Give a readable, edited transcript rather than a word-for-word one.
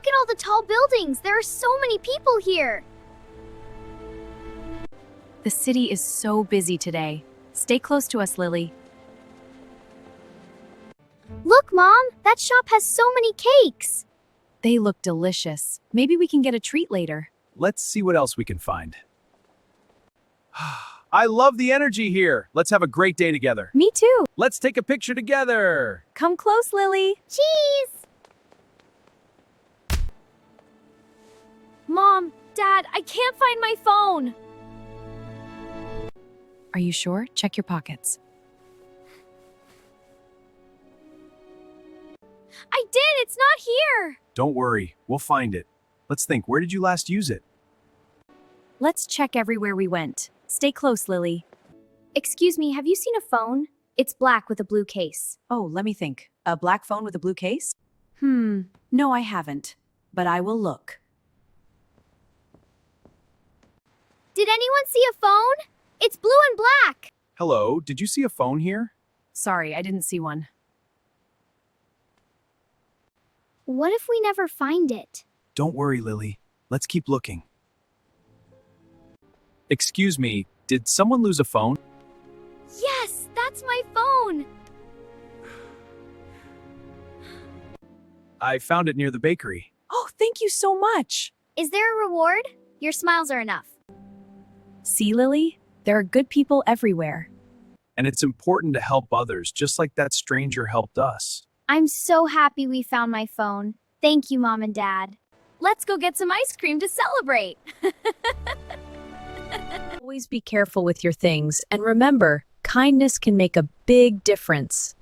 look at all the tall buildings. There are so many people here. The city is so busy today. Stay close to us, Lily. Look, Mom, that shop has so many cakes. They look delicious. Maybe we can get a treat later. Let's see what else we can find. I love the energy here. Let's have a great day together. Me too. Let's take a picture together. Come close, Lily. Cheese! Mom, Dad, I can't find my phone. Are you sure? Check your pockets. I did! It's not here! Don't worry, we'll find it. Let's think, where did you last use it? Let's check everywhere we went. Stay close, Lily. Excuse me, have you seen a phone? It's black with a blue case. Oh, let me think. A black phone with a blue case? No, I haven't. But I will look. Did anyone see a phone? It's blue and black! Hello, did you see a phone here? Sorry, I didn't see one. What if we never find it? Don't worry, Lily. Let's keep looking. Excuse me, did someone lose a phone? Yes, that's my phone! I found it near the bakery. Oh, thank you so much. Is there a reward? Your smiles are enough. See, Lily? There are good people everywhere. And it's important to help others, just like that stranger helped us. I'm so happy we found my phone. Thank you, Mom and Dad. Let's go get some ice cream to celebrate. Always be careful with your things, and remember, kindness can make a big difference.